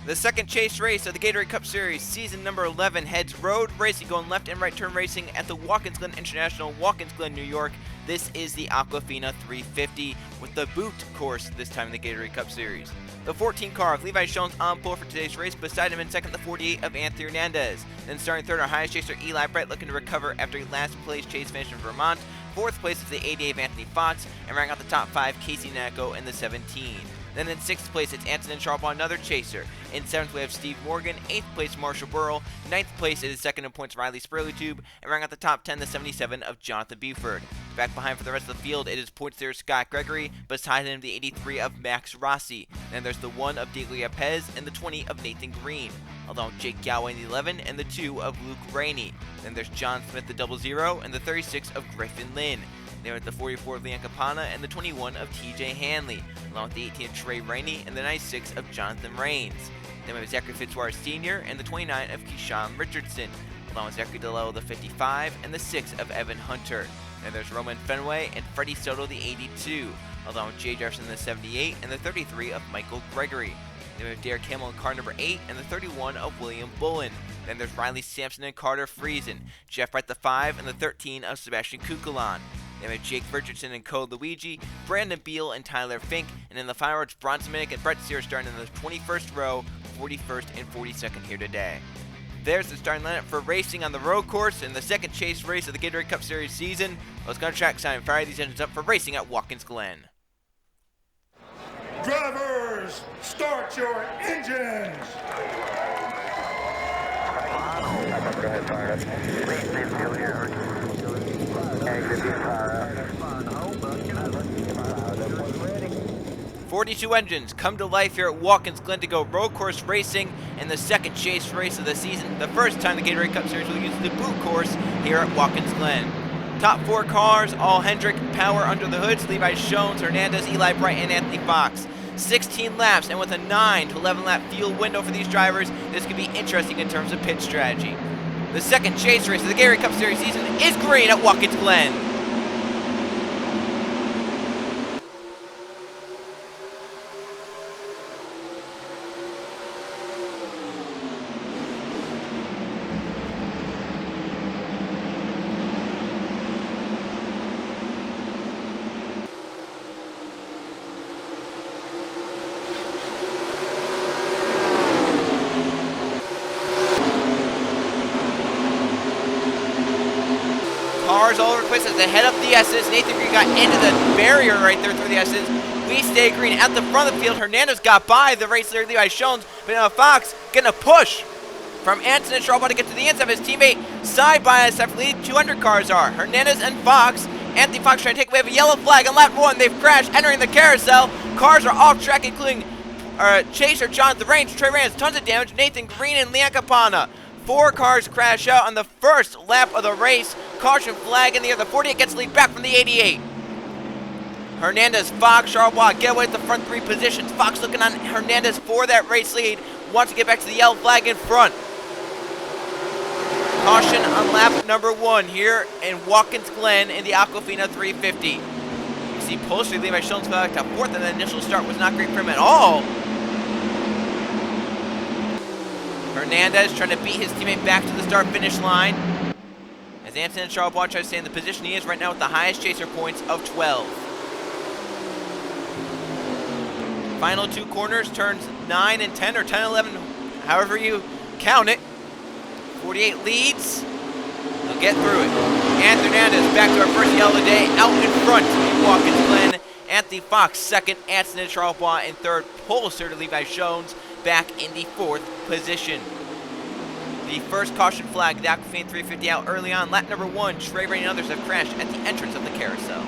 The second chase race of the Gatorade Cup Series, season number 11, heads road racing, going left and right turn racing at the Watkins Glen International, Watkins Glen, New York. This is the Aquafina 350 with the boot course this time in the Gatorade Cup Series. The 14 car of Levi Schoen's on pole for today's race. Beside him in second, the 48 of Anthony Hernandez. Then starting third, our highest chaser, Eli Brett, looking to recover after a last place chase finish in Vermont. Fourth place is the 88 of Anthony Fox, and rounding out the top five, Casey Nacko in the 17. Then in sixth place, it's Antonin Sharbaugh, another chaser. In seventh, we have Steve Morgan. Eighth place, Marshall Burrell. Ninth place is second in points, Riley Spurley-Tube. And rounding out the top 10, the 77 of Jonathan Buford. Back behind for the rest of the field, it is points leader Scott Gregory. Beside him, the 83 of Max Rossi. Then there's the 1 of Diglia Pez and the 20 of Nathan Green, along with Jake Galway in the 11 and the 2 of Luke Rainey. Then there's John Smith, the 00, and the 36 of Griffin Lynn. There at the 44 of Leon Capana and the 21 of TJ Hanley, along with the 18 of Trey Rainey and the 96 of Jonathan Rains. Then we have Zachary Fitzwater Sr. and the 29 of Keyshawn Richardson, along with Zachary DeLello, the 55, and the 6 of Evan Hunter. Then there's Roman Fenway and Freddie Soto, the 82, along with Jay Jefferson, the 78, and the 33 of Michael Gregory. Then we have Derek Hamill in car number 8 and the 31 of William Bullen. Then there's Riley Sampson and Carter Friesen, Jeff Wright, the 5, and the 13 of Sebastian Kukulan. Then we have Jake Richardson and Code Luigi, Brandon Beal and Tyler Fink, and in the final, it's Bronson Minnick and Brett Sears starting in the 21st row, 41st and 42nd here today. There's the starting lineup for racing on the road course in the second chase race of the Gatorade Cup Series season. Let's go to track sign and fire these engines up for racing at Watkins Glen. Drivers, start your engines! Go ahead, fire. Please feel here. 42 engines come to life here at Watkins Glen to go road course racing in the second chase race of the season. The first time the Gatorade Cup Series will use the boot course here at Watkins Glen. Top 4 cars, all Hendrick power under the hoods, Levi Schoens, Hernandez, Eli Bright, and Anthony Fox. 16 laps, and with a 9 to 11 lap fuel window for these drivers, this could be interesting in terms of pit strategy. The second chase race of the Gatorade Cup Series season is green at Watkins Glen. Cars all over the place as they head up the S's. Nathan Green got into the barrier right there through the S's. We stay green at the front of the field. Hernandez got by the race leader Levi Schoens, but now Fox getting a push from Antonin Sharbaugh to get to the inside of his teammate. Side by side for lead, 200 cars are Hernandez and Fox. Anthony Fox trying to take away a yellow flag on lap 1. They've crashed, entering the carousel. Cars are off track, including chaser Jonathan Rains. Trey Rains, tons of damage. Nathan Green and Leon Capana. 4 cars crash out on the first lap of the race. Caution flag in the air. The 48 gets the lead back from the 88. Hernandez, Fox, Sharbaugh get away with the front 3 positions. Fox looking on Hernandez for that race lead. Wants to get back to the yellow flag in front. Caution on lap number 1 here in Watkins Glen in the Aquafina 350. You see Polster, Levi Schoens fell back to 4th, and the initial start was not great for him at all. Hernandez trying to beat his teammate back to the start-finish line as Antonin Sharbaugh tries to stay in the position he is right now with the highest chaser points of 12. Final 2 corners, turns 9 and 10, or 10 and 11, however you count it. 48 leads. He'll get through it. Anthony Hernandez back to our first yellow of the day, out in front in Watkins Glen. Anthony Fox second, Antonin Sharbaugh in third, Polster to Levi Schoens back in the 4th position. The first caution flag, the Aquafina 350 out early on. Lap number 1, Trey Rainey and others have crashed at the entrance of the carousel.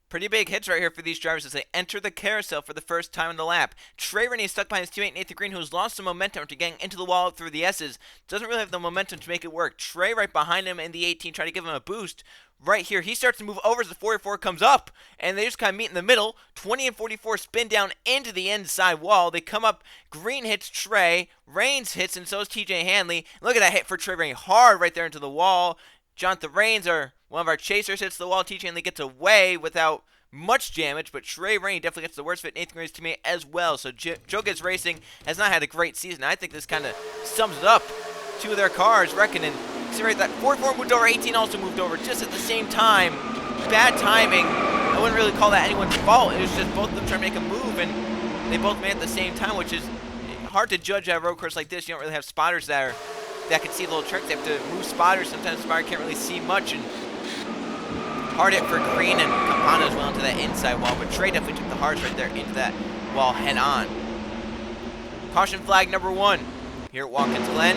Pretty big hits right here for these drivers as they enter the carousel for the first time in the lap. Trey Rainey is stuck behind his teammate Nathan Green, who has lost some momentum after getting into the wall through the S's. Doesn't really have the momentum to make it work. Trey right behind him in the 18, trying to give him a boost. Right here, he starts to move over as the 44 comes up, and they just kind of meet in the middle. 20 and 44 spin down into the inside wall. They come up, Green hits Trey, Rains hits, and so is TJ Hanley. Look at that hit for Trey Rainey, hard right there into the wall. Jonathan Rains, one of our chasers, hits the wall. TJ Hanley gets away without much damage, but Trey Rainey definitely gets the worst of it. Nathan Gray's teammate as well. So Joe Gets Racing has not had a great season. I think this kind of sums it up. Two of their cars, reckoning. See right, that 44 moved over, 18 also moved over just at the same time. Bad timing. I wouldn't really call that anyone's fault. It was just both of them trying to make a move, and they both made it at the same time, which is hard to judge at a road course like this. You don't really have spotters that can see little tricks. They have to move spotters. Sometimes the spotter can't really see much, and hard hit for Green and Campana as well into that inside wall, but Trey definitely took the hardest right there into that wall head on. Caution flag number 1 here at Watkins Glen.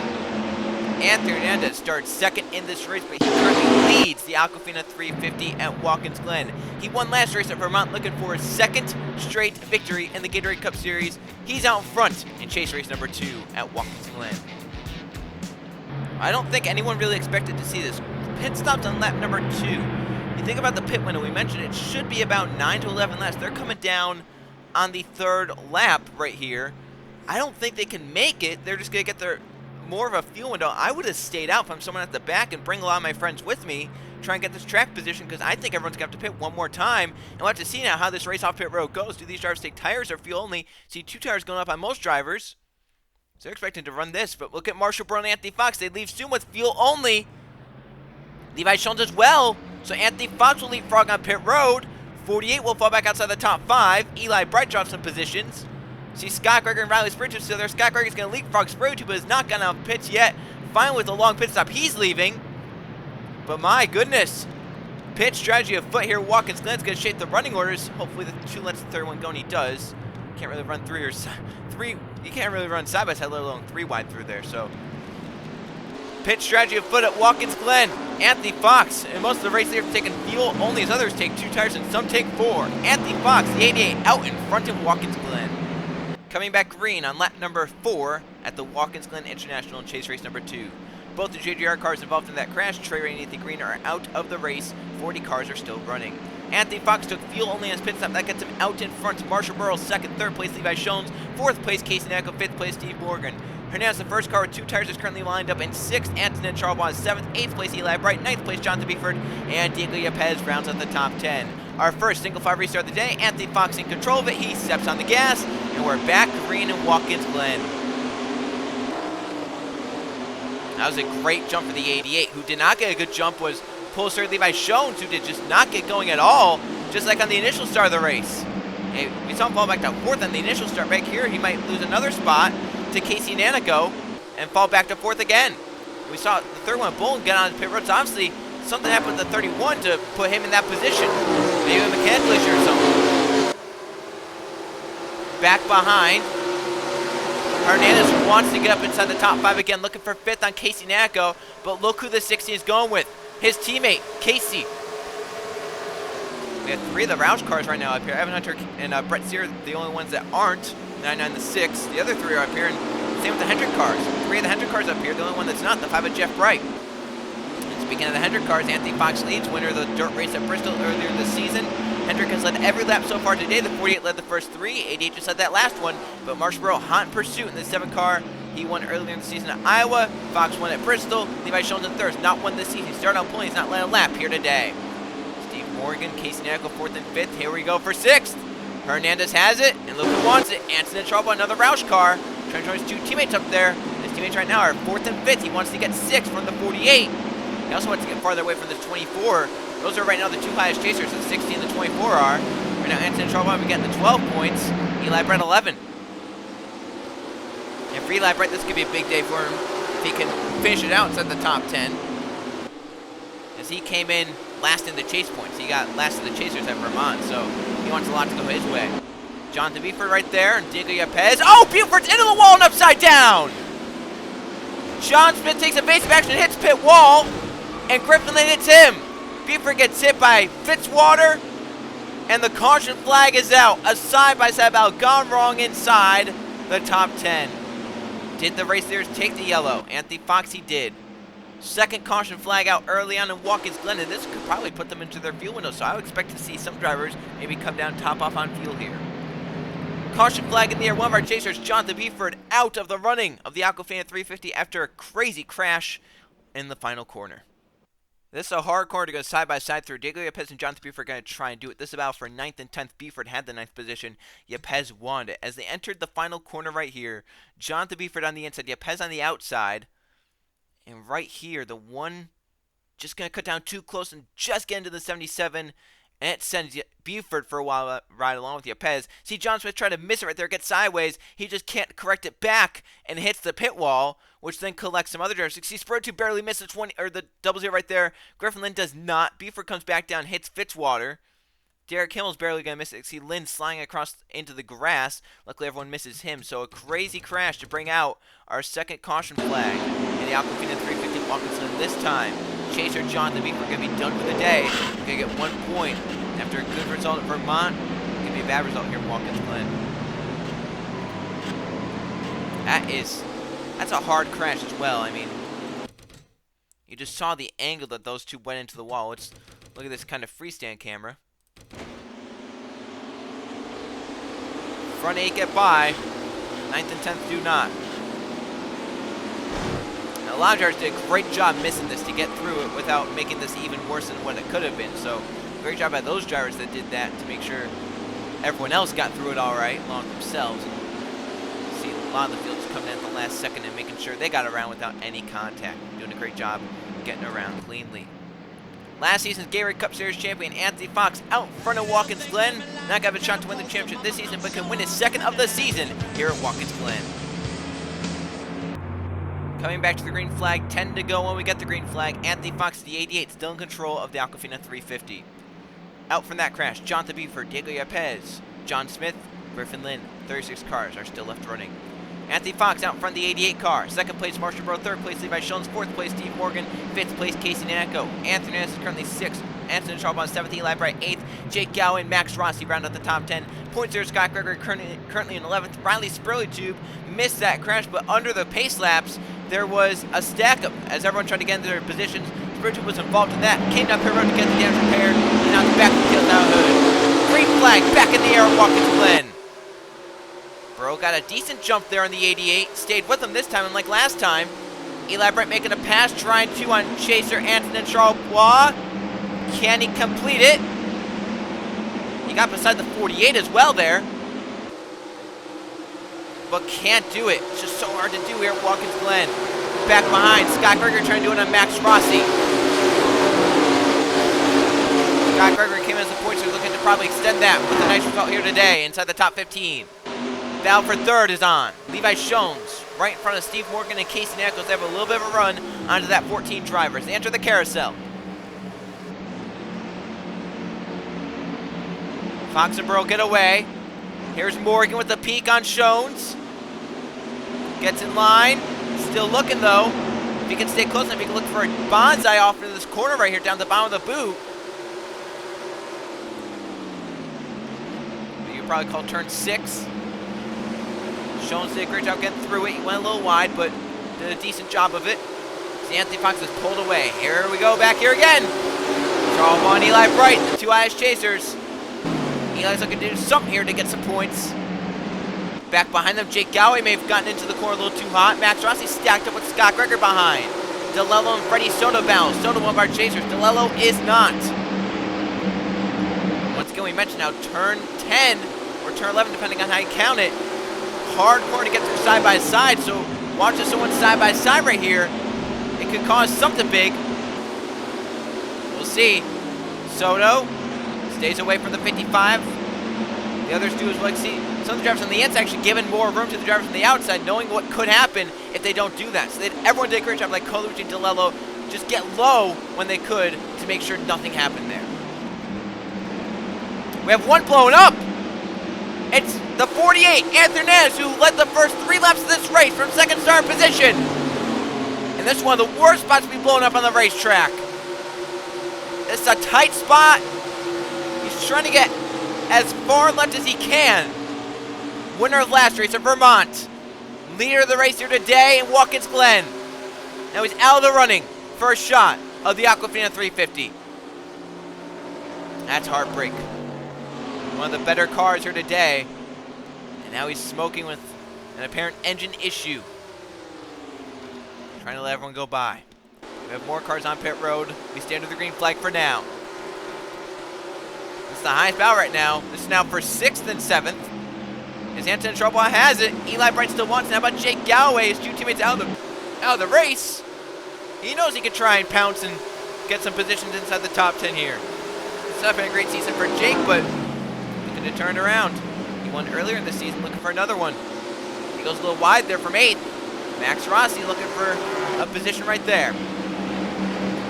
Anthony Hernandez starts second in this race, but he currently leads the Aquafina 350 at Watkins Glen. He won last race at Vermont, looking for his second straight victory in the Gatorade Cup Series. He's out in front in chase race number 2 at Watkins Glen. I don't think anyone really expected to see this. Pit stops on lap number 2. You think about the pit window, we mentioned it should be about 9 to 11 laps. They're coming down on the 3rd lap right here. I don't think they can make it. They're just going to get their more of a fuel window. I would have stayed out if I'm someone at the back and bring a lot of my friends with me, try and get this track position, because I think everyone's going to have to pit one more time. And we'll have to see now how this race off pit road goes. Do these drivers take tires or fuel only? See 2 tires going up on most drivers. So they're expecting to run this, but look at Marshall Burrow and Anthony Fox. They leave soon with fuel only. Levi Jones as well. So Anthony Fox will leapfrog on pit road. 48 will fall back outside the top 5. Eli Bright drops some positions. See Scott Greger and Riley Sprinter still there. Scott Greger's going to leapfrog Spray 2, but has not gotten out pits yet. Finally, with a long pit stop, he's leaving. But my goodness. Pit strategy afoot here. Watkins Glen's going to shape the running orders. Hopefully the 2 lets the third one go, and he does. Can't really run 3 or 3. You can't really run side by side, let alone 3 wide through there. So pit strategy afoot at Watkins Glen. Anthony Fox, and most of the race they're taking fuel only, as others take 2 tires and some take 4. Anthony Fox, the 88, out in front of Watkins Glen. Coming back green on lap number 4 at the Watkins Glen International in chase race number 2. Both the JGR cars involved in that crash, Trey Ray and Nathan Green, are out of the race. 40 cars are still running. Anthony Fox took fuel only on his pit stop. That gets him out in front. Marshall Burrow, 2nd, 3rd place, Levi Jones. 4th place, Casey Nacco. 5th place, Steve Morgan. Hernandez, the first car with 2 tires, is currently lined up in 6th. Antonin Charlebois, 7th. 8th place, Eli Bright. 9th place, Jonathan Beeford. And Diego Yepez rounds out the top 10. Our first single 5 restart of the day. Anthony Fox in control of it. He steps on the gas. And we're back green in Watkins Glen. That was a great jump for the 88. Who did not get a good jump was Pulsar Levi Jones, who did just not get going at all, just like on the initial start of the race. And we saw him fall back to 4th on the initial start. Back here, he might lose another spot to Casey Nanago and fall back to 4th again. We saw the 3rd one, Bolin, get on the pit road. So obviously, something happened with the 31 to put him in that position. Maybe a mechanical issue or something. Back behind. Hernandez wants to get up inside the top 5 again, looking for 5th on Casey Nanago. But look who the 60 is going with. His teammate, Casey. We have 3 of the Roush cars right now up here. Evan Hunter and Brett Sear, the only ones that aren't. 99 the 6. The other 3 are up here, and same with the Hendrick cars. 3 of the Hendrick cars up here. The only one that's not, the 5 of Jeff Bright. And speaking of the Hendrick cars, Anthony Fox leads, winner of the dirt race at Bristol earlier this season. Hendrick has led every lap so far today. The 48 led the first 3. 88 just led that last one. But Marshall Burrow hot in pursuit in the 7 car. He won earlier in the season at Iowa. Fox won at Bristol. Levi Jones in 3rd. Not won this season. He started out pulling. He's not led a lap here today. Steve Morgan, Casey Nanago, 4th and 5th. Here we go for 6th. Hernandez has it, and look who wants it. Antonin Charlebois, another Roush car. Trying to join his 2 teammates up there. His teammates right now are 4th and 5th. He wants to get 6th from the 48. He also wants to get farther away from the 24. Those are right now the 2 highest chasers. The 60 and the 24 are. Right now, Antonin Charlebois will be getting the 12 points. Eli Brett, 11. And for Eli Bright, this could be a big day for him if he can finish it out inside the top 10. As he came in last in the chase points. He got last of the chasers at Vermont, so he wants a lot to go his way. Jonathan Beeford right there, and Diego Yepez. Oh, Buford's into the wall and upside down! John Smith takes evasive action, hits pit wall, and Griffin Lane hits him. Buford gets hit by Fitzwater, and the caution flag is out. A side-by-side battle gone wrong inside the top 10. Did the race leaders take the yellow? Anthony Fox, he did. 2nd caution flag out early on in Watkins Glen, and this could probably put them into their fuel window, so I would expect to see some drivers maybe come down top off on fuel here. Caution flag in the air. One of our chasers, Jonathan Beeford, out of the running of the Aquafina 350 after a crazy crash in the final corner. This is a hard corner to go side by side through. Diego Yepez and Jonathan Buford are going to try and do it. This is a battle for 9th and 10th. Buford had the 9th position. Yepez won it. As they entered the final corner right here, Jonathan Buford on the inside, Yepez on the outside. And right here, the one just going to cut down too close and just get into the 77. And it sends Buford for a while right along with Yepez. See, John Smith trying to miss it right there, gets sideways. He just can't correct it back and hits the pit wall, which then collects some other drivers. See, Spur 2 barely misses the double zero right there. Griffin Lynn does not. Buford comes back down, hits Fitzwater. Derek Hamill's barely going to miss it. See Lynn sliding across into the grass. Luckily, everyone misses him. So a crazy crash to bring out our second caution flag in the Aquafina 350 Watkins Glen. This time, Chaser Jonathan Buford going to be done for the day. Going to get 1 point after a good result at Vermont. Going to be a bad result here in Watkins Glen. That's a hard crash as well. I mean, you just saw the angle that those two went into the wall. Let's look at this kind of freestand camera. Front 8 get by. 9th and 10th do not. Now, a lot of drivers did a great job missing this to get through it without making this even worse than what it could have been. So, great job by those drivers that did that to make sure everyone else got through it all right, along themselves. And see a lot of the field just coming in at the last second and making sure they got around without any contact. Doing a great job getting around cleanly. Last season's Gatorade Cup Series champion Anthony Fox out in front of Watkins Glen. Not going to have a shot to win the championship this season, but can win his second of the season here at Watkins Glen. Coming back to the green flag, 10 to go when we get the green flag. Anthony Fox, the 88, still in control of the Aquafina 350. Out from that crash, Jonathan Buford, Diego Yepez, John Smith, Griffin Lynn. 36 cars are still left running. Anthony Fox out in front of the 88 car. Second place, Marshall Bro. Third place, Levi Schoens. Fourth place, Steve Morgan. Fifth place, Casey Nanko. Anthony Ness is currently 6th. Anthony Sharp on 7th. Eli Bright 8th. Jake Gowan, Max Rossi round out the top 10. Points there, Scott Gregory currently in 11th. Riley Spurley missed that crash, but under the pace laps, there was a stack up as everyone tried to get into their positions. Spurley was involved in that. Came down pit road to get the damage repaired. And now back to the field now hood. Green flag back in the air at Watkins Glen. Bro got a decent jump there on the 88. Stayed with him this time, and like last time, Eli Bright making a pass, trying to on Chaser Antonin Charlebois. Can he complete it? He got beside the 48 as well there. But can't do it. It's just so hard to do here at Watkins Glen. Back behind, Scott Gregory trying to do it on Max Rossi. Scott Gregory came in as the points, so he's looking to probably extend that with a nice result here today inside the top 15. Battle for third is on. Levi Schoens right in front of Steve Morgan and Casey Nichols. They have a little bit of a run onto that 14 drivers. They enter the carousel. Fox and Burrow get away. Here's Morgan with the peak on Schoens. Gets in line. Still looking though. If he can stay close enough, he can look for a bonsai off into this corner right here down the bottom of the boot. You could probably call turn 6. Schoens did a great job getting through it. He went a little wide, but did a decent job of it. See, Anthony Fox is pulled away. Here we go, back here again. Charlebois and Eli Bright, the two IS chasers. Eli's looking to do something here to get some points. Back behind them, Jake Gowey may have gotten into the corner a little too hot. Max Rossi stacked up with Scott Greger behind. DeLello and Freddie Soto bounce. Soto one of our chasers. DeLello is not. Once again, we mentioned now turn 10 or turn 11, depending on how you count it. Hard corner to get through side by side, so watch this one side by side right here. It could cause something big. We'll see. Soto stays away from the 55. The others do as well. See, some of the drivers on the inside actually giving more room to the drivers on the outside, knowing what could happen if they don't do that. So everyone did a great job, like Colucci and DeLello, just get low when they could to make sure nothing happened there. We have one blown up. It's the 48, Anthony Nez, who led the first 3 laps of this race from second start position. And this is one of the worst spots to be blown up on the racetrack. It's a tight spot. He's trying to get as far left as he can. Winner of last race at Vermont. Leader of the race here today in Watkins Glen. Now he's out of the running. First shot of the Aquafina 350. That's heartbreak. One of the better cars here today. And now he's smoking with an apparent engine issue. Trying to let everyone go by. We have more cars on pit road. We stand under the green flag for now. This is the highest battle right now. This is now for 6th and 7th. Is Anton in trouble? Has it. Eli Bright still wants it. How about Jake Galloway? His two teammates out of the race. He knows he could try and pounce and get some positions inside the top 10 here. It's not been a great season for Jake, but looking to turn around. He won earlier in the season, looking for another one. He goes a little wide there from 8th. Max Rossi looking for a position right there.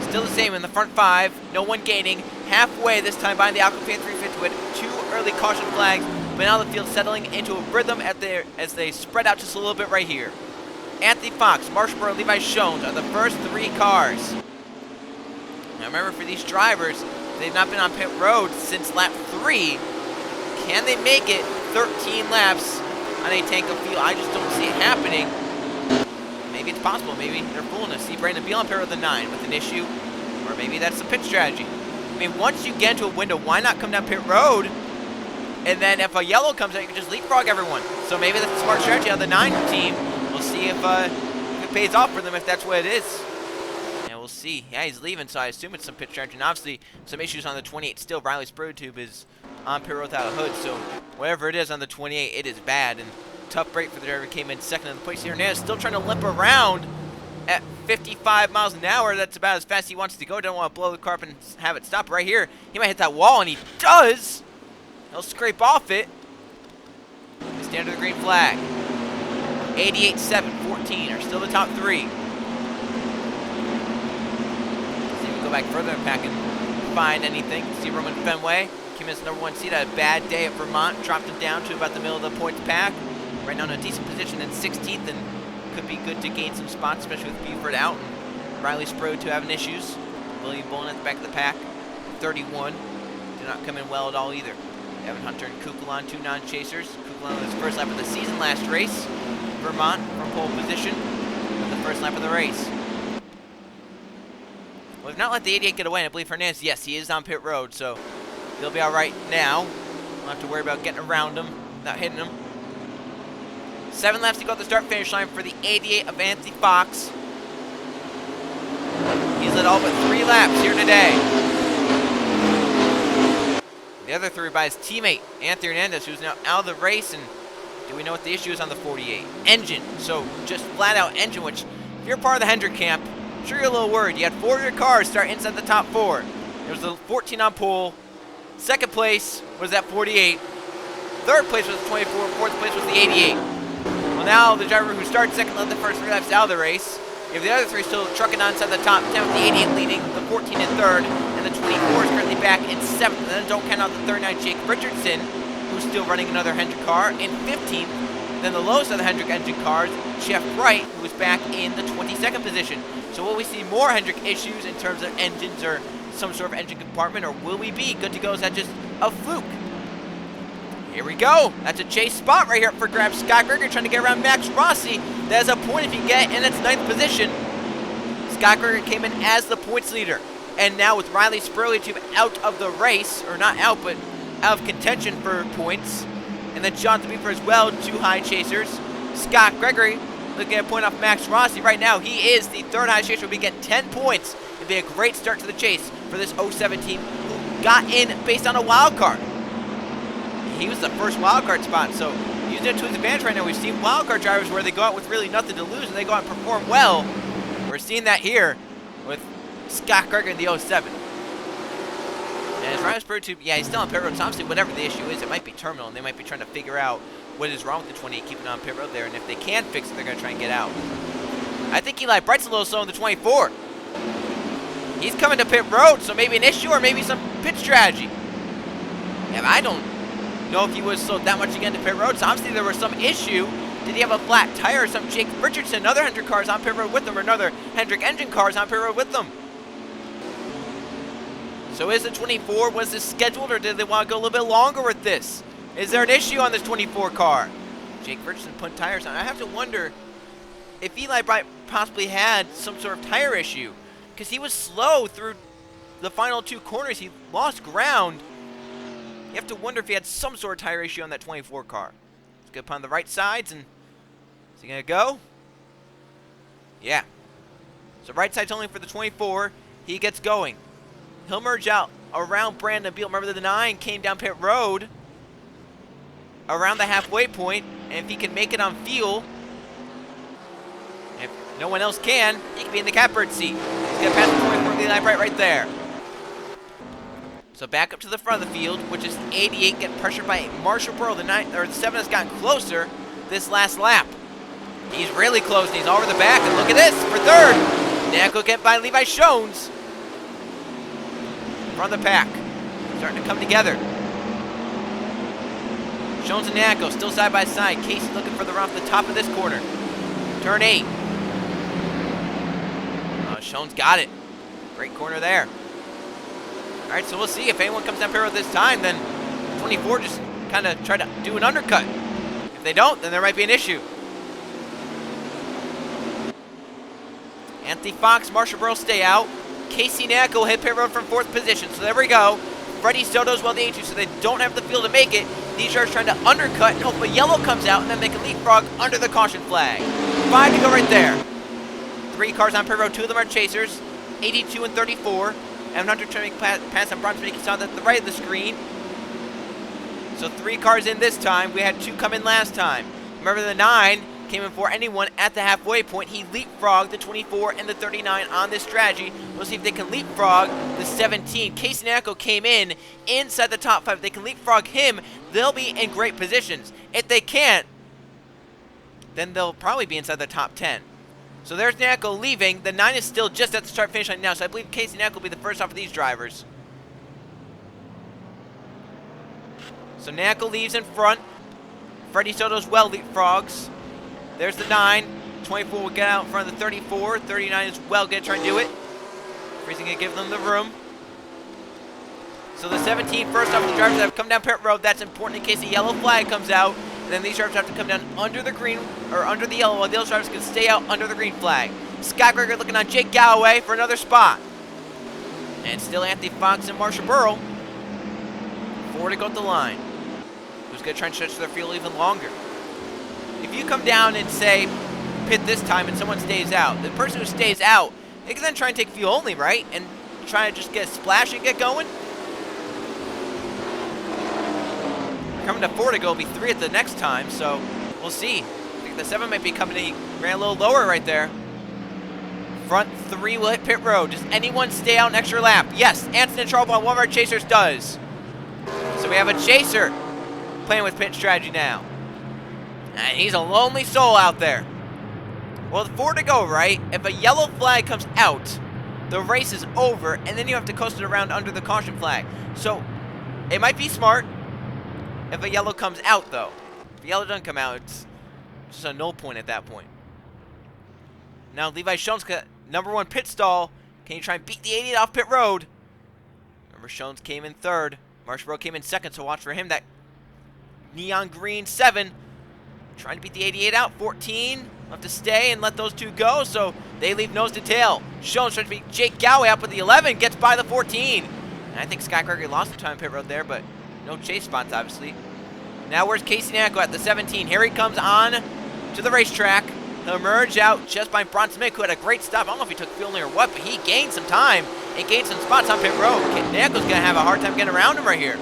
Still the same in the front 5. No one gaining. Halfway this time behind the Aquafina 350 with 2 early caution flags. But now the field settling into a rhythm as they spread out just a little bit right here. Anthony Fox, Marshall Burr, Levi Shones are the first 3 cars. Now remember, for these drivers, they've not been on pit road since lap 3. Can they make it 13 laps on a tank of fuel? I just don't see it happening. Maybe it's possible. Maybe they're fooling us. See Brandon Beal on pit road with the 9 with an issue. Or maybe that's the pit strategy. I mean, once you get into a window, why not come down pit road? And then if a yellow comes out, you can just leapfrog everyone. So maybe that's a smart strategy on the 9 team. We'll see if it pays off for them, if that's what it is. And we'll see. Yeah, he's leaving, so I assume it's some pit strategy. And obviously, some issues on the 28 still. Riley's Protube is on pit road without a hood. So whatever it is on the 28, it is bad. And tough break for the driver. Came in 2nd in the place. Hernandez still trying to limp around at 55 miles an hour. That's about as fast as he wants to go. Don't want to blow the car up and have it stop right here. He might hit that wall, and he does. He'll scrape off it. They stand under the green flag. 88, 7, 14 are still the top 3. See if we go back further and pack and find anything. See Roman Fenway came in as number 1 seed. Had a bad day at Vermont. Dropped him down to about the middle of the points pack. Right now in a decent position in 16th, and could be good to gain some spots, especially with Buford out. And Riley Sprode too having issues. William Bullen at the back of the pack. 31. Did not come in well at all either. Evan Hunter and Kukulon, 2 non-chasers. Kukulon with his first lap of the season last race. Vermont from pole position with the first lap of the race. Well, we've not let the 88 get away, and I believe Hernandez, yes, he is on pit road, so he'll be all right now. Don't have to worry about getting around him, not hitting him. 7 laps to go at the start-finish line for the 88 of Anthony Fox. He's led all but 3 laps here today. The other 3 by his teammate, Anthony Hernandez, who's now out of the race. And do we know what the issue is on the 48? Engine. So just flat-out engine, which if you're part of the Hendrick camp, I'm sure you're a little worried. You had 4 of your cars start inside the top 4. There was the 14 on pole. 2nd place was that 48. 3rd place was the 24. 4th place was the 88. Well, now the driver who started 2nd led the first 3 laps out of the race. You have the other 3 still trucking on inside the top 10 with the 88 leading, the 14 in 3rd, and the 24 is currently back in 7th. And then don't count out the 39 Jake Richardson, who's still running another Hendrick car, in 15th. Then the lowest of the Hendrick engine cars, Jeff Wright, who is back in the 22nd position. So will we see more Hendrick issues in terms of engines or some sort of engine compartment, or will we be good to go? Is that just a fluke? Here we go. That's a chase spot right here for grabs. Scott Gregory trying to get around Max Rossi. That is a point if you get in its 9th position. Scott Gregory came in as the points leader. And now with Riley Sprode out of the race, or not out, but out of contention for points. And then Jonathan Beaver as well, 2 high chasers. Scott Gregory looking at a point off Max Rossi. Right now, he is the 3rd high chaser. We'll be getting 10 points. It'd be a great start to the chase for this 07 team who got in based on a wild card. He was the first wildcard spot, so using it to his advantage right now. We've seen wildcard drivers where they go out with really nothing to lose and they go out and perform well. We're seeing that here with Scott Gregory in the 07. And his Riley Sprode, yeah, he's still on pit road, so obviously whatever the issue is, it might be terminal, and they might be trying to figure out what is wrong with the 28, keeping it on pit road there, and if they can fix it, they're going to try and get out. I think Eli Bright's a little slow in the 24. He's coming to pit road, so maybe an issue or maybe some pit strategy. Yeah, I don't know if he was slowed that much again to pit road, so obviously there was some issue. Did he have a flat tire or some? Jake Richardson, another Hendrick cars on pit road with them, or another Hendrick engine cars on pit road with them. So is the 24, was this scheduled, or did they want to go a little bit longer with this? Is there an issue on this 24 car? Jake Richardson put tires on. I have to wonder if Eli Bright possibly had some sort of tire issue, because he was slow through the final 2 corners. He lost ground. You have to wonder if he had some sort of tire issue on that 24 car. Let's get upon the right sides, and is he going to go? Yeah. So right side's only for the 24. He gets going. He'll merge out around Brandon Beal. Remember the 9 came down pit road around the halfway point, and if he can make it on fuel, if no one else can, he can be in the catbird seat. He's gonna pass the 24 the line right there. So back up to the front of the field, which is 88, getting pressured by Marshall Burrow. The 7 has gotten closer this last lap. He's really close, and he's over the back, and look at this, for third. Nacko get by Levi Shones. Front of the pack, starting to come together. Shones and Nacko still side by side. Casey looking for the run off the top of this corner. Turn 8. Shones got it. Great corner there. All right, so we'll see if anyone comes down pit road this time. Then 24 just kind of try to do an undercut. If they don't, then there might be an issue. Anthony Fox, Marshall Burrow stay out. Casey Nacko will hit pit road from 4th position. So there we go. Freddie Soto's well the 82, so they don't have the field to make it. These drivers trying to undercut and hope a yellow comes out, and then they can leapfrog under the caution flag. 5 to go right there. 3 cars on pit road. 2 of them are chasers, 82 and 34. And Hunter trying to pass on Bronson making sound at the right of the screen. So 3 cars in this time. We had 2 come in last time. Remember the 9 came in before anyone at the halfway point. He leapfrogged the 24 and the 39 on this strategy. We'll see if they can leapfrog the 17. Casey Nacko came in inside the top 5. If they can leapfrog him, they'll be in great positions. If they can't, then they'll probably be inside the top 10. So there's Nacko leaving. The 9 is still just at the start-finish line now, so I believe Casey Nacko will be the first off of these drivers. So Nacko leaves in front. Freddie Soto's well leapfrogs. There's the 9. 24 will get out in front of the 34. 39 is well going to try and do it. Freezing going to give them the room. So the 17 first off the drivers that have come down pit road. That's important in case a yellow flag comes out. And then these drivers have to come down under the green, or under the yellow, while the other drivers can stay out under the green flag. Scott Greger looking on Jake Galloway for another spot. And still Anthony Fox and Marshall Burrow. 4 to go at the line. Who's going to try and stretch their field even longer? If you come down and say pit this time and someone stays out, the person who stays out, they can then try and take fuel only, right? And try to just get a splash and get going. Coming to 4 to go, will be 3 at the next time, so we'll see. I think the 7 might be coming in, ran a little lower right there. Front 3 will hit pit road. Does anyone stay out an extra lap? Yes, Anson and Charles, one of our chasers does. So we have a chaser playing with pit strategy now. And he's a lonely soul out there. Well, 4 to go, right? If a yellow flag comes out, the race is over, and then you have to coast it around under the caution flag. So it might be smart if a yellow comes out, though. If a yellow doesn't come out, it's just a null point at that point. Now, Levi Shones got #1 pit stall. Can you try and beat the 88 off pit road? Remember, Shones came in 3rd. Marshall Burrow came in 2nd, so watch for him. That neon green 7. Trying to beat the 88 out. 14. Have to stay and let those 2 go, so they leave nose to tail. Shones trying to beat Jake Galloway up with the 11. Gets by the 14. And I think Scott Gregory lost some time pit road there, but no chase spots, obviously. Now where's Casey Nacko at the 17? Here he comes on to the racetrack. He'll emerge out just by Bronson Mick, who had a great stop. I don't know if he took fuel only or what, but he gained some time and gained some spots on pit road. Nacko's going to have a hard time getting around him right here.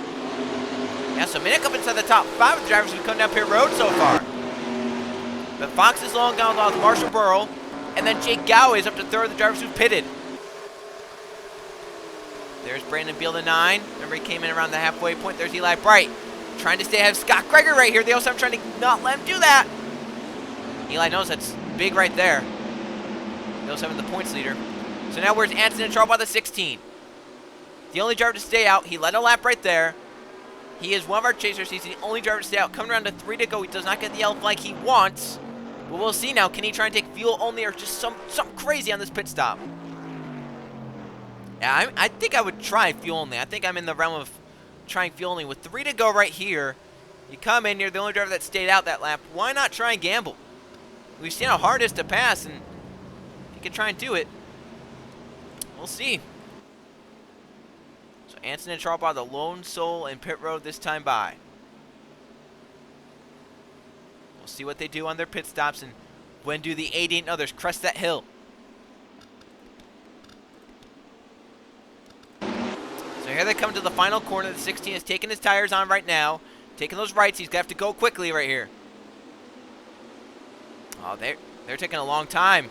Yeah, so Mick up inside the top 5 of the drivers who've come down pit road so far. But Fox is long down with Marshall Burrow, and then Jake Galloway is up to 3rd of the drivers who've pitted. There's Brandon Beal, the 9. Remember, he came in around the halfway point. There's Eli Bright, trying to stay ahead of Scott Greger right here. They also have trying to not let him do that. Eli knows that's big right there. They also have the points leader. So now where's Anson and Charles by the 16? The only driver to stay out. He led a lap right there. He is one of our chasers. He's the only driver to stay out. Coming around to 3 to go. He does not get the yellow flag he wants. But we'll see now. Can he try and take fuel only or just something crazy on this pit stop? Yeah, I think I would try fuel only. I think I'm in the realm of trying fuel only. With 3 to go right here, you come in, you're the only driver that stayed out that lap. Why not try and gamble? We've seen how hard it is to pass, and you can try and do it. We'll see. So Anson and Charles, the lone soul in pit road this time by. We'll see what they do on their pit stops, and when do the 88 and others crest that hill. here they come to the final corner. The 16 is taking his tires on right now. Taking those rights. He's going to have to go quickly right here. Oh, they're taking a long time.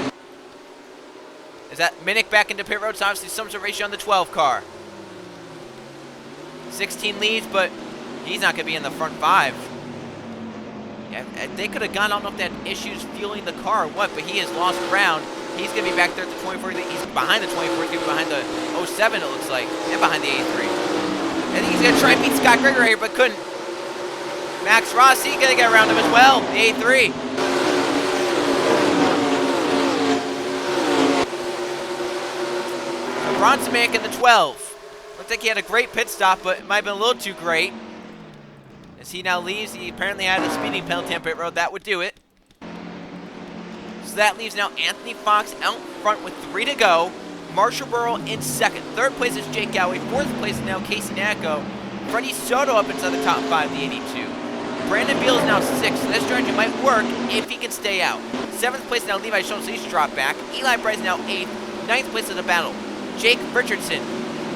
Is that Minnick back into pit road? So obviously some sort of ratio on the 12 car. 16 leads, but he's not going to be in the front 5. Yeah, they could have gone. I don't know if they had issues fueling the car or what, but he has lost ground. He's going to be back there at the 24. He's behind the 24. He's going to be behind the 07, it looks like, and behind the 83. I think he's going to try and beat Scott Greger here, but couldn't. Max Rossi going to get around him as well, the 83. So Bronson Manick in the 12. Looked like he had a great pit stop, but it might have been a little too great. As he now leaves, he apparently had a speeding penalty on pit road. That would do it. So that leaves now Anthony Fox out front with 3 to go. Marshall Burrow in second. Third place is Jake Galloway. Fourth place is now Casey Nacko. Freddie Soto up inside the top 5, the 82. Brandon Beal is now 6th, so this strategy might work if he can stay out. 7th place now Levi Schoen, so he's dropped back. Eli Bright is now 8th. 9th place is the battle. Jake Richardson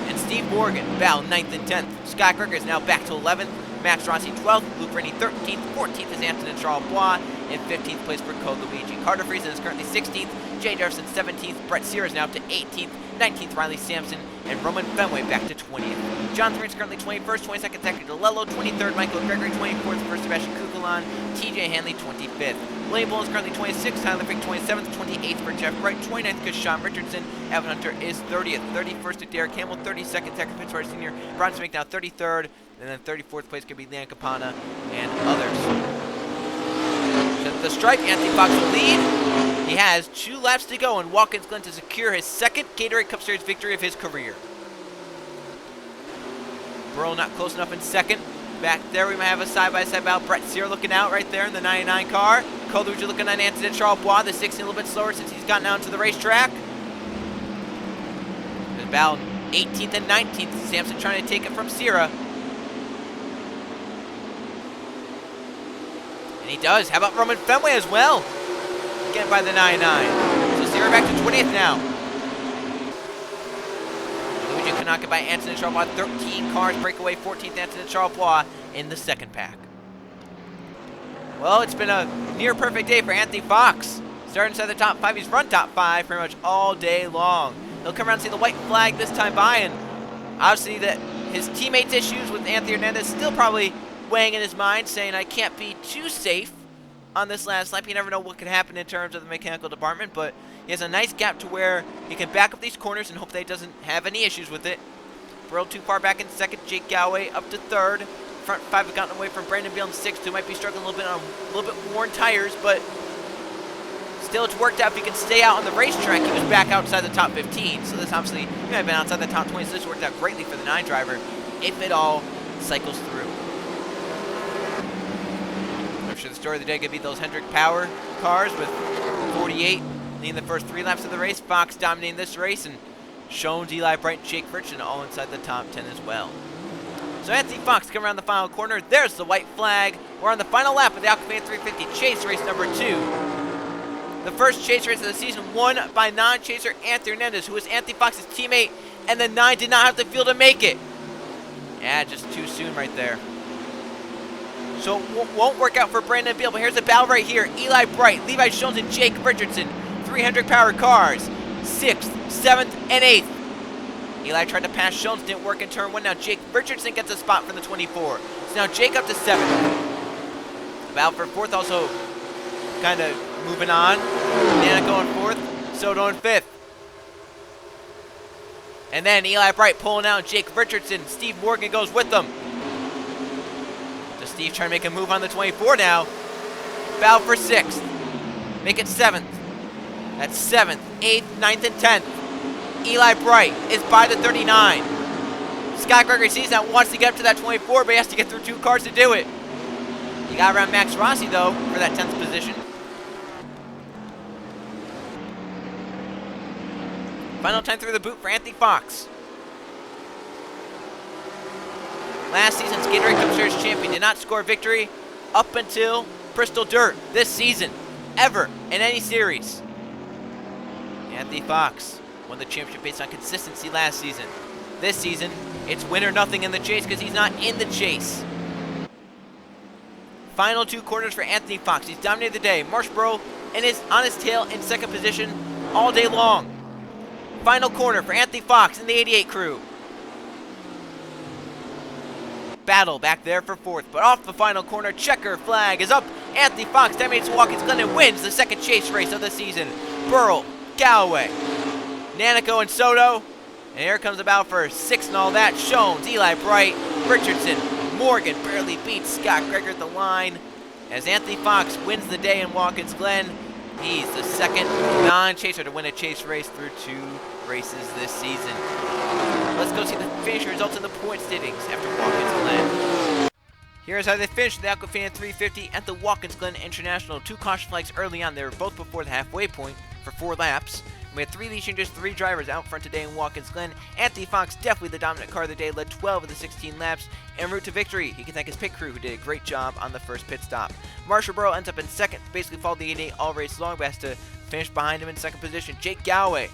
and Steve Morgan battle 9th and 10th. Scott Greger is now back to 11th. Max Rossi 12th, Luke Rennie 13th, 14th is Anthony Charles Bois, and 15th place for Cole Luigi. Carter Friesen is currently 16th, Jay Jefferson 17th, Brett Sear is now up to 18th, 19th Riley Sampson, and Roman Fenway back to 20th. John Thorne is currently 21st, 22nd Zachary DeLello, 23rd Michael Gregory, 24th first Sebastian Kukulan, TJ Hanley 25th. William Bull is currently 26th, Tyler Frick 27th, 28th for Jeff Wright, 29th because Sean Richardson, Evan Hunter is 30th, 31st to Derek Campbell, 32nd Zachary Fitzgerald Sr., Bronson Manick now 33rd, and then 34th place could be Leon Campana and others. So the stripe, Anthony Fox will lead. He has 2 laps to go in Watkins Glen to secure his 2nd Gatorade Cup Series victory of his career. Burrow not close enough in 2nd. Back there we might have a side-by-side battle. Brett Sear looking out right there in the 99 car. Cole Luigi looking at Anthony Charles Bois, the 16 a little bit slower since he's gotten out into the racetrack. There's about 18th and 19th. Sampson trying to take it from Sierra. And he does. How about Roman Fenway as well? Again by the 99. So Sierra back to 20th now. Luigi Kanaka by Anthony Charles 13 cars breakaway, 14th Anthony Charles in the 2nd pack. Well, it's been a near perfect day for Anthony Fox. Starting inside the top 5, he's run top 5 pretty much all day long. He'll come around and see the white flag this time by, and obviously that his teammates' issues with Anthony Hernandez still probably weighing in his mind, saying I can't be too safe on this last lap. You never know what could happen in terms of the mechanical department, but he has a nice gap to where he can back up these corners and hope that he doesn't have any issues with it. Burrow too far back in 2nd, Jake Galloway up to 3rd. Front 5 have gotten away from Brandon Beal in 6th, who might be struggling a little bit on a little bit worn tires, but still it's worked out if he can stay out on the racetrack. He was back outside the top 15, so this obviously, he might have been outside the top 20, so this worked out greatly for the 9 driver if it all cycles through. I'm sure the story of the day could be those Hendrick Power cars with 48 leading the first 3 laps of the race. Fox dominating this race, and Schoen, Eli Bright, and Jake Richardson all inside the top 10 as well. So Anthony Fox coming around the final corner. There's the white flag. We're on the final lap of the Aquafina 350 Chase race number 2. The first Chase race of the season won by non-chaser Anthony Hernandez, who was Anthony Fox's teammate, and the 9 did not have the fuel to make it. Yeah, just too soon right there. So it won't work out for Brandon Beal, but here's the battle right here. Eli Bright, Levi Schoen, and Jake Richardson. 300 power cars. 6th, 7th, and 8th. Eli tried to pass Schoen, didn't work in turn 1. Now Jake Richardson gets a spot for the 24. So now Jake up to 7th. The battle for 4th also kind of moving on. Nana going 4th, Soto in 5th. And then Eli Bright pulling out Jake Richardson. Steve Morgan goes with them. So Steve trying to make a move on the 24 now. Battle for 6th. Make it 7th. That's 7th, 8th, 9th, and 10th. Eli Bright is by the 39. Scott Gregory sees that, wants to get up to that 24, but he has to get through 2 cars to do it. He got around Max Rossi, though, for that 10th position. Final time through the boot for Anthony Fox. Last season's Gatorade Cup Series champion did not score a victory up until Bristol Dirt this season, ever, in any series. Anthony Fox won the championship based on consistency last season. This season, it's win or nothing in the chase because he's not in the chase. Final 2 quarters for Anthony Fox. He's dominated the day. Marshborough on his tail in second position all day long. Final corner for Anthony Fox and the 88 crew. Battle back there for 4th, but off the final corner, checker flag is up. Anthony Fox dominates Watkins Glen and wins the second chase race of the season. Burrell, Galloway, Nanico, and Soto. And here comes the battle for 6th and all that. Shones, Eli Bright, Richardson, Morgan barely beats Scott Greger at the line. As Anthony Fox wins the day in Watkins Glen, he's the second non-chaser to win a chase race through 2 races this season. Let's go see the finish results in the point standings after Watkins Glen. Here's how they finished the Aquafina 350 at the Watkins Glen International. 2 caution flags early on. They were both before the halfway point for 4 laps. We had 3 lead changes, 3 drivers out front today in Watkins Glen. Anthony Fox, definitely the dominant car of the day, led 12 of the 16 laps en route to victory. He can thank his pit crew, who did a great job on the first pit stop. Marshborough ends up in 2nd, basically followed the 88 all race long, but has to finish behind him in 2nd position. Jake Galloway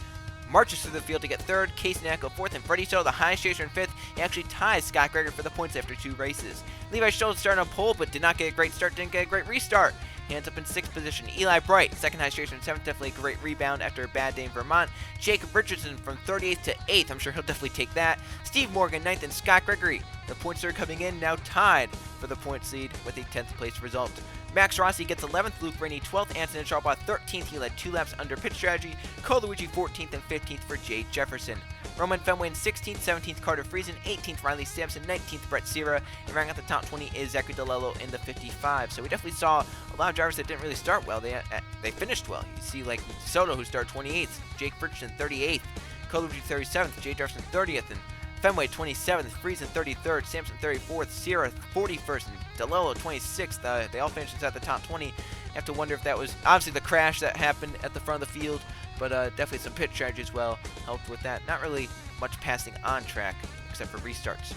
marches through the field to get 3rd, Casey Nanico 4th, and Freddie Soto, the highest chaser, in 5th. He actually ties Scott Greger for the points after 2 races. Levi Schultz started on pole, but did not get a great start, didn't get a great restart. He ends up in 6th position. Eli Bright, 2nd highest chaser in 7th, definitely a great rebound after a bad day in Vermont. Jacob Richardson from 38th to 8th, I'm sure he'll definitely take that. Steve Morgan 9th, and Scott Gregory, the points are coming in, now tied for the points lead with a 10th place result. Max Rossi gets 11th, Luke Rainey 12th, Anthony Sharbaugh 13th, he led 2 laps under pit strategy. Coluigi 14th and 15th for Jade Jefferson. Roman Fenway in 16th, 17th Carter Friesen, 18th Riley Sampson, 19th Brett Sierra, and rounding out the top 20 is Zachary DeLello in the 55. So we definitely saw a lot of drivers that didn't really start well. They finished well. You see like Soto, who started 28th, Jake Richardson 38th, Coluigi 37th, Jade Jefferson 30th, and Fenway 27th, Friesen 33rd, Sampson 34th, Sierra 41st, and DeLello 26th. They all finished inside the top 20. You have to wonder if that was obviously the crash that happened at the front of the field, but definitely some pit strategy as well helped with that. Not really much passing on track except for restarts.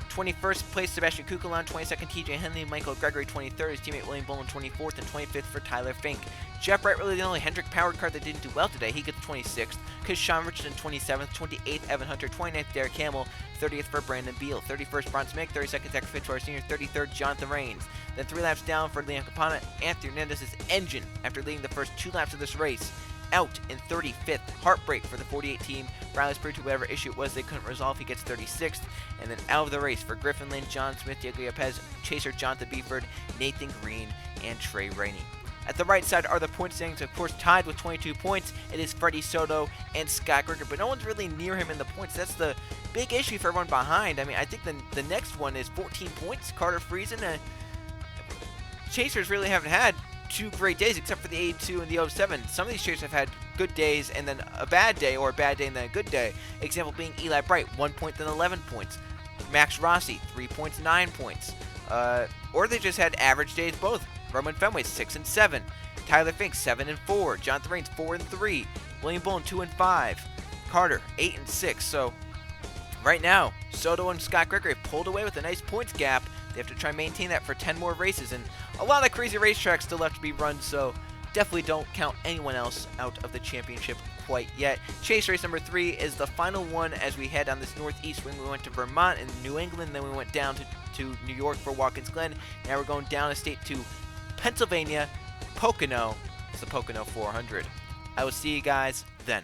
21st place, Sebastian Kukulon, 22nd, TJ Henley, Michael Gregory, 23rd, his teammate William Boland, 24th, and 25th for Tyler Fink. Jeff Wright, really the only Hendrick powered car that didn't do well today. He gets 26th, because Sean Richardson, 27th, 28th, Evan Hunter, 29th, Derek Hamill, 30th for Brandon Beal, 31st, Bron Smith, 32nd, Zach Fitzgerald Sr., 33rd, Jonathan Rains. Then 3 laps down for Liam Capana, Anthony Hernandez's engine, after leading the first 2 laps of this race, out in 35th. Heartbreak for the 48 team. Riley's proved to whatever issue it was they couldn't resolve. He gets 36th. And then out of the race for Griffin Lynn, John Smith, Diego Yepes, Chaser Jonathan Beeford, Nathan Green, and Trey Rainey. At the right side are the point standings, of course, tied with 22 points. It is Freddie Soto and Scott Greger, but no one's really near him in the points. That's the big issue for everyone behind. I mean, I think the next one is 14 points. Carter Friesen. Chasers really haven't had 2 great days except for the 82 and the 07. Some of these chasers have had good days and then a bad day, or a bad day and then a good day. Example being Eli Bright, 1 point then 11 points. Max Rossi, 3 points, 9 points. Or they just had average days both. Roman Fenway, 6 and 7. Tyler Fink, 7 and 4. Jonathan Rains, 4 and 3. William Boland, 2 and 5. Carter, 8 and 6. So right now, Soto and Scott Gregory have pulled away with a nice points gap. They have to try and maintain that for 10 more races, and a lot of crazy racetracks still left to be run, so definitely don't count anyone else out of the championship quite yet. Chase race number 3 is the final one as we head on this northeast wing. We went to Vermont and New England, then we went down to New York for Watkins Glen. Now we're going down a state to Pennsylvania, Pocono. It's the Pocono 400. I will see you guys then.